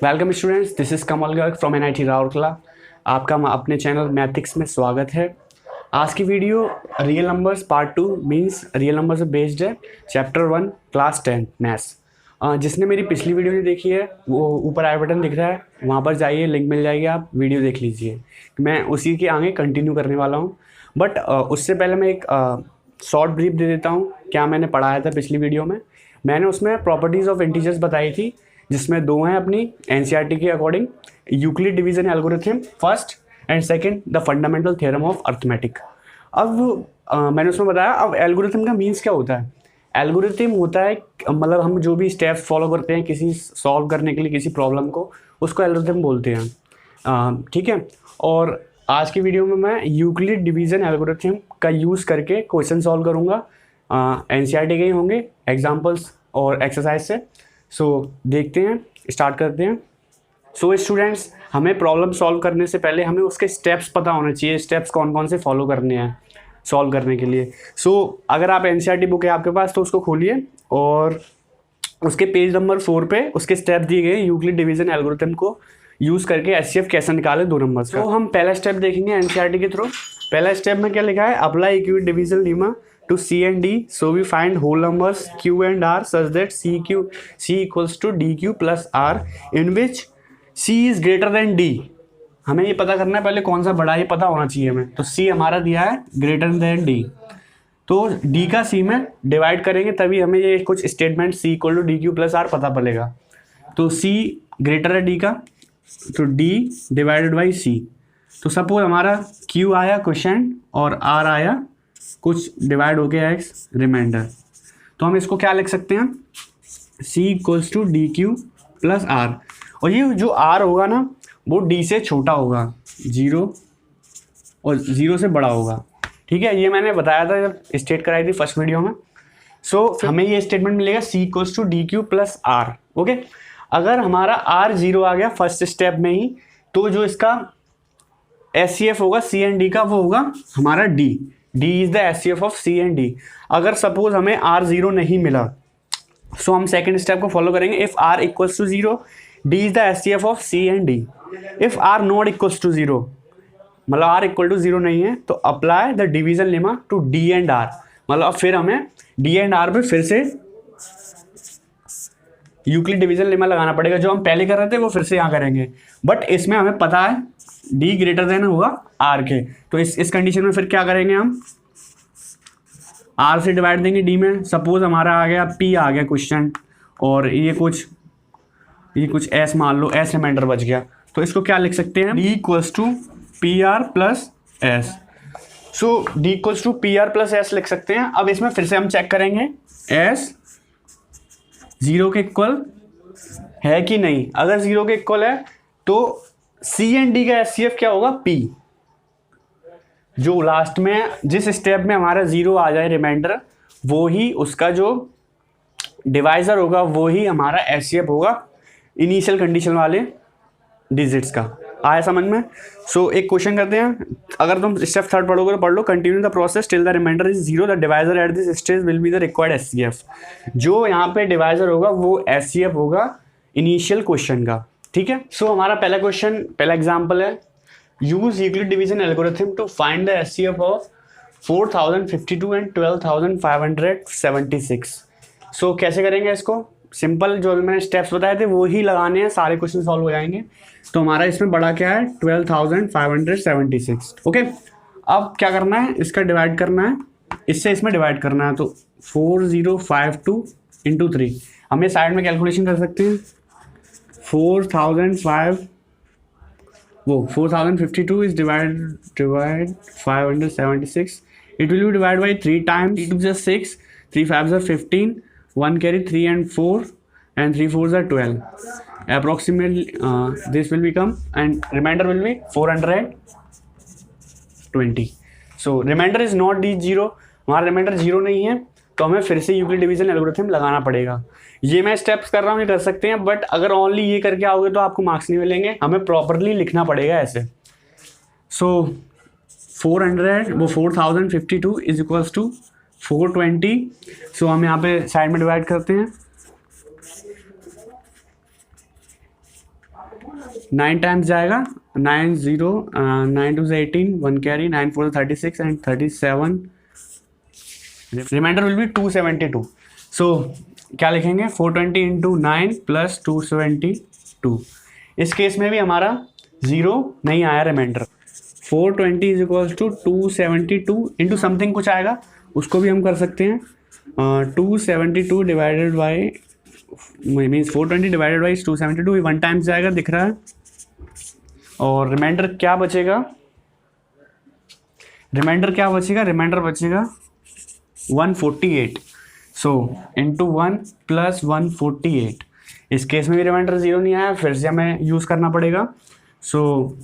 Welcome students, this is Kamal Garg from NIT Rourkela. आपका अपने channel मैथिक्स में स्वागत है। आज की video real numbers part 2 means real number से बेस्ड है, चैप्टर 1 क्लास 10 मैथ्स। जिसने मेरी पिछली वीडियो नहीं देखी है वो ऊपर आई बटन दिख रहा है, वहाँ पर जाइए, लिंक मिल जाएगी, आप वीडियो देख लीजिए। मैं उसी के आगे कंटिन्यू करने वाला हूँ, बट उससे पहले मैं एक शॉर्ट ब्रीफ दे देता हूँ क्या मैंने पढ़ाया था पिछली वीडियो में। मैंने उसमें प्रॉपर्टीज़ ऑफ इंटीजर्स बताई थी, जिसमें दो हैं अपनी NCERT के according, Euclid division algorithm first and second the fundamental theorem of arithmetic. अब मैंने उसमें बताया अब एल्गोरिथम का मीन्स क्या होता है। एल्गोरिथम होता है मतलब हम जो भी स्टेप्स फॉलो करते हैं किसी सॉल्व करने के लिए किसी प्रॉब्लम को, उसको एल्गोरिथम बोलते हैं। ठीक है। और आज की वीडियो में मैं यूक्लिड डिवीजन एल्गोरिथम का यूज़ करके क्वेश्चन सॉल्व करूँगा। NCERT के ही होंगे एग्जाम्पल्स और एक्सरसाइज से। सो देखते हैं, स्टार्ट करते हैं। सो स्टूडेंट्स, हमें प्रॉब्लम सॉल्व करने से पहले हमें उसके स्टेप्स पता होने चाहिए, स्टेप्स कौन कौन से फॉलो करने हैं सॉल्व करने के लिए। सो अगर आप NCERT बुक है आपके पास तो उसको खोलिए और उसके पेज नंबर 4 पे उसके स्टेप दिए गए यूक्लिड डिवीजन एल्गोरिथम को यूज़ करके HCF कैसे निकाले 2 नंबर का। तो हम पहला स्टेप देखेंगे NCERT के थ्रू। पहला स्टेप में क्या लिखा है, apply Euclid division lemma to C and D, so we find whole numbers Q and R such that C equals to DQ plus R in which C is greater than D। हमें ये पता करना है पहले कौन सा बड़ा, ये पता होना चाहिए हमें। तो C हमारा दिया है ग्रेटर देन D, तो D का C में डिवाइड करेंगे तभी हमें ये कुछ statement C equal to DQ plus R पता पड़ेगा। तो C ग्रेटर है D का, तो D डिवाइडेड बाई C। तो सपोज हमारा Q आया क्वेश्चन और R आया कुछ डिवाइड हो गया x रिमाइंडर। तो हम इसको क्या लिख सकते हैं, C equals to DQ plus R। और ये जो R होगा ना वो D से छोटा होगा, 0 और 0 से बड़ा होगा। ठीक है, ये मैंने बताया था जब स्टेट कराई थी फर्स्ट वीडियो में। सो हमें ये स्टेटमेंट मिलेगा C equals to DQ plus R। Okay, अगर हमारा R 0 आ गया फर्स्ट स्टेप में ही, तो जो इसका SCF होगा C एंड D का वो होगा हमारा D is the SCF of C and D। अगर सपोज हमें R 0 नहीं मिला, सो हम सेकेंड स्टेप को फॉलो करेंगे। If R equals to 0, D is the SCF of C and D। If R not equals to 0, मतलब R equal to 0 नहीं है, तो apply the division lemma to D and R। मतलब फिर हमें D and R पे फिर से यूक्लिड डिवीजन लेमा लगाना पड़ेगा। जो हम पहले कर रहे थे वो फिर से यहाँ करेंगे, बट इसमें हमें पता है D ग्रेटर देन होगा R के। तो इस कंडीशन में फिर क्या करेंगे, हम R से डिवाइड देंगे D में। सपोज हमारा आ गया P आ गया क्वेश्चन और ये कुछ S मान लो, S रिमाइंडर बच गया, तो इसको क्या लिख सकते हैं, D equals to PR plus S। So D equals to PR plus S लिख सकते हैं। अब इसमें फिर से हम चेक करेंगे S 0 के इक्वल है कि नहीं। अगर 0 के इक्वल है तो C एंड D का SCF क्या होगा, P। जो लास्ट में जिस स्टेप में हमारा 0 आ जाए रिमाइंडर, वो ही उसका जो डिवाइजर होगा वो ही हमारा SCF होगा इनिशियल कंडीशन वाले डिजिट्स का। आया समझ में। सो एक क्वेश्चन करते हैं, अगर तुम स्टेप 3 पढ़ोगे तो पढ़ लो। Continue the process till the remainder is 0, the divisor at this stage will be the required SCF। जो यहाँ पे डिवाइजर होगा वो SCF होगा इनिशियल क्वेश्चन का। ठीक है। सो हमारा पहला क्वेश्चन, पहला एग्जाम्पल है, use Euclid division algorithm to find the SCF of 4052 and 12576। सो कैसे करेंगे इसको, सिंपल जो भी मैंने स्टेप्स बताए थे वो ही लगाने हैं, सारे क्वेश्चन सॉल्व हो जाएंगे। तो हमारा इसमें बड़ा क्या है, 12576। ओके, अब क्या करना है, इसका डिवाइड करना है, इससे इसमें डिवाइड करना है। तो 4052 इंटू 3, हम ये साइड में कैलकुलेशन कर सकते हैं। 4052 is divide 576. It will be divided by 3 times. 3 2 is 6, 3 5 is 15, 1 carry 3 and 4, and 3 4s are 12. Approximately this will become, and remainder will be 420. So remainder is not the 0. हमारा reminder 0 नहीं है, तो हमें फिर से यूक्लिड डिवीजन एल्गोरिथम लगाना पड़ेगा। ये मैं स्टेप्स कर रहा हूँ, ये कर सकते हैं, बट अगर ओनली ये करके आओगे तो आपको मार्क्स नहीं मिलेंगे। हमें प्रॉपरली लिखना पड़ेगा ऐसे। सो 4052 इज इक्वल्स टू 420। सो हम यहाँ पे साइड में डिवाइड करते हैं। 9 टाइम्स जाएगा, 9 0 9 2 18, 1 carry, 9 4 36 and 37, remainder will be 272. So क्या लिखेंगे, 420 इंटू 9 प्लस 272. इस केस में भी हमारा जीरो नहीं आया remainder. 420 is equals to 272 into something कुछ आएगा, उसको भी हम कर सकते हैं. 272 divided by means 420 divided by 272, one times जाएगा दिख रहा है. और रिमाइंडर क्या बचेगा, रिमाइंडर बचेगा 148. So into 1 plus 148. इस केस में भी रिमाइंडर जीरो नहीं आया, फिर से हमें यूज़ करना पड़ेगा. सो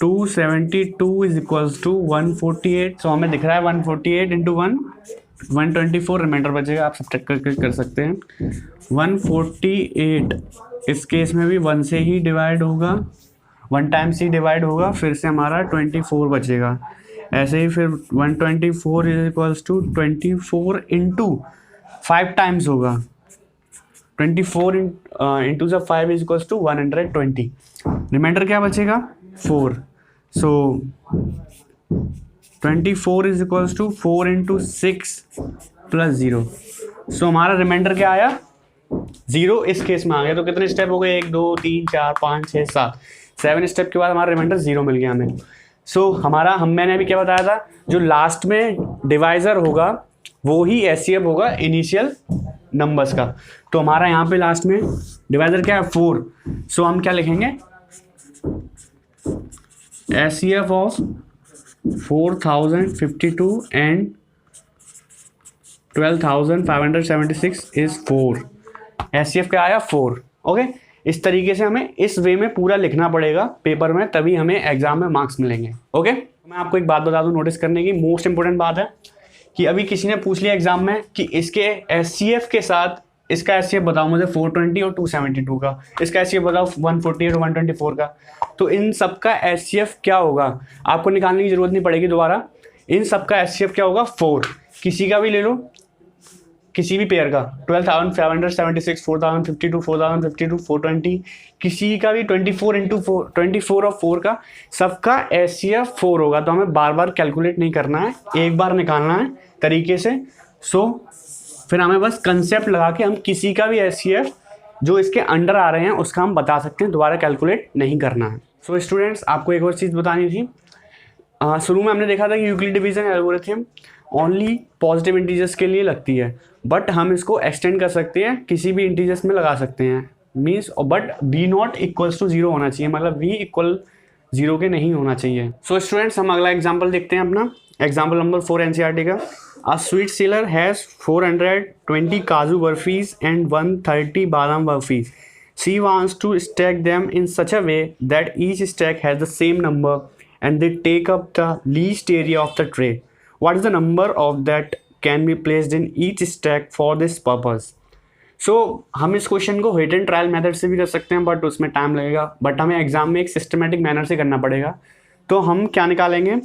272 इज इक्वल्स टू 148. सो हमें दिख रहा है 148 इंटू 124. रिमाइंडर बचेगा, आप सब्ट्रैक्ट करके कर सकते हैं. 148 इस केस में भी 1 से ही डिवाइड होगा, 1 टाइम्स ही डिवाइड होगा, फिर से हमारा 24 बचेगा. ऐसे ही फिर 124 is equals to 24 into 5 times होगा. 24 into 5 is equals to 120. Remainder क्या बचेगा 4. So 24 is equals to 4 into 6 plus 0. So हमारा रिमाइंडर क्या आया, 0 इस केस में आ गया. तो कितने स्टेप हो गए, 1 2 3 4 5 6 7 स्टेप के बाद हमारा रिमाइंडर 0 मिल गया हमें. सो मैंने अभी क्या बताया था, जो लास्ट में डिवाइजर होगा वो ही एचसीएफ होगा इनिशियल नंबर्स का. तो हमारा यहाँ पे लास्ट में डिवाइजर क्या है 4. सो हम क्या लिखेंगे, HCF of 4052 and 12576 is 4. HCF क्या आया 4. ओके, इस तरीके से हमें इस वे में पूरा लिखना पड़ेगा पेपर में, तभी हमें एग्जाम में मार्क्स मिलेंगे. ओके, मैं आपको एक बात बता दूं, नोटिस करने की मोस्ट इंपॉर्टेंट बात है कि अभी किसी ने पूछ लिया एग्जाम में कि इसके एचसीएफ के साथ इसका एचसीएफ बताओ मुझे 420 और 272 का, इसका एचसीएफ बताओ 148 और 124 का. तो इन सब का एचसीएफ क्या होगा आपको निकालने की जरूरत नहीं पड़ेगी दोबारा. इन सब का एचसीएफ क्या होगा 4. किसी का भी ले लो, किसी भी पेयर का 12,576, 4,052, 4,052, 420, किसी का भी 24 इंटू 24 और 4 का, सबका एचसीएफ 4 होगा. तो हमें बार बार कैलकुलेट नहीं करना है, एक बार निकालना है तरीके से. सो फिर हमें बस कंसेप्ट लगा के हम किसी का भी एचसीएफ जो इसके अंडर आ रहे हैं उसका हम बता सकते हैं, दोबारा कैलकुलेट नहीं करना है. सो स्टूडेंट्स, आपको एक और चीज़ बतानी थी. शुरू में हमने देखा था कि Euclid division algorithm only positive integers के लिए लगती है, बट हम इसको एक्सटेंड कर सकते हैं, किसी भी इंटीजर्स में लगा सकते हैं. Means but v not equals to 0 होना चाहिए, मतलब v इक्वल 0 के नहीं होना चाहिए. सो स्टूडेंट्स, हम अगला एग्जाम्पल देखते हैं अपना. एग्जाम्पल नंबर 4 एनसीईआरटी का. अ स्वीट सेलर हैज़ 420 काजू बर्फीज एंड 130 बादाम बर्फीज. She wants to stack them in such a way that each stack has the same number and they take up the least area of the tray. What is the number of that can be placed in each stack for this purpose? So हम इस question को hit and trial method से भी कर सकते हैं, but उसमें time लगेगा, बट हमें एग्जाम में एक सिस्टमेटिक मैनर से करना पड़ेगा. तो हम क्या निकालेंगे,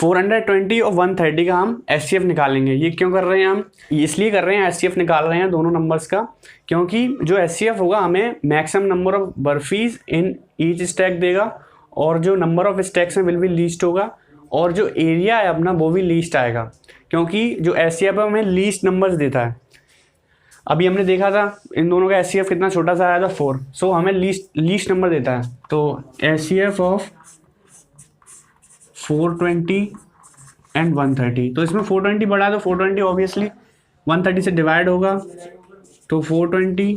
420 और 130 का हम एचसीएफ निकालेंगे. ये क्यों कर रहे हैं हम, इसलिए कर रहे हैं, एचसीएफ निकाल रहे हैं दोनों नंबर्स का, क्योंकि जो एचसीएफ होगा हमें maximum number of barfis in each stack देगा, और जो नंबर ऑफ स्टैक्स में विल भी लीस्ट होगा, और जो एरिया है अपना वो भी लीस्ट आएगा, क्योंकि जो एचसीएफ है हमें लीस्ट नंबर्स देता है. अभी हमने देखा था इन दोनों का एचसीएफ कितना छोटा सा आया था 4. सो हमें लीस्ट नंबर देता है. तो एचसीएफ ऑफ 420 एंड 130. तो इसमें 420 बड़ा है, तो 420 ऑब्वियसली 130 से डिवाइड होगा, तो 420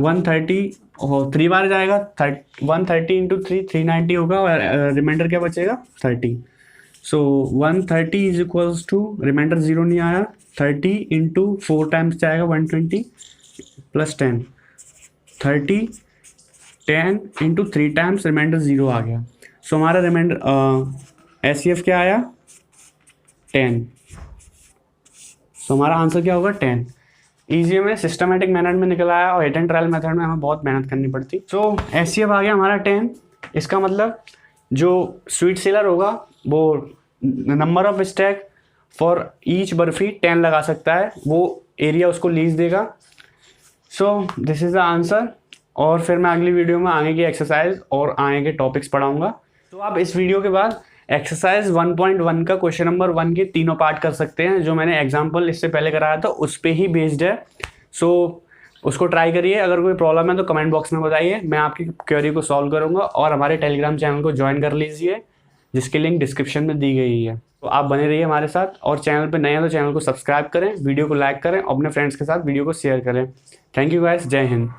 130 और 3 बार जाएगा, 130 इंटू 3 390 होगा, और रिमाइंडर क्या बचेगा 30. सो 130 इज इक्वल्स टू, रिमाइंडर 0 नहीं आया, 30 इंटू 4 टाइम्स जाएगा 120 प्लस 10, 30 10 इंटू 3 टाइम्स, रिमाइंडर 0 आ गया. सो हमारा रिमाइंडर एचसीएफ क्या आया 10. सो हमारा आंसर क्या होगा 10. ईजी में सिस्टमेटिक मेथड में निकल आया, और हिट एंड ट्रायल मेथड में हमें बहुत मेहनत करनी पड़ती. सो एचसीएफ आ गया हमारा 10. इसका मतलब जो स्वीट सेलर होगा वो number of stack for each barfi 10 लगा सकता है, वो एरिया उसको लीज देगा. So this is the answer. और फिर मैं अगली वीडियो में आगे की एक्सरसाइज और आगे के टॉपिक्स पढ़ाऊँगा। तो आप इस वीडियो के बाद एक्सरसाइज 1.1 का क्वेश्चन नंबर 1 के तीनों पार्ट कर सकते हैं, जो मैंने एग्जाम्पल इससे पहले कराया था उस पर ही बेस्ड है। सो उसको ट्राई करिए। अगर कोई प्रॉब्लम है तो कमेंट बॉक्स में बताइए, मैं आपकी क्वेरी को सॉल्व करूँगा। और हमारे टेलीग्राम चैनल को ज्वाइन कर लीजिए, जिसकी लिंक डिस्क्रिप्शन में दी गई है। तो आप बने रहिए हमारे साथ, और चैनल पे नए हैं तो चैनल को सब्सक्राइब करें, वीडियो को लाइक करें, अपने फ्रेंड्स के साथ वीडियो को शेयर करें। थैंक यू गाइस, जय हिंद।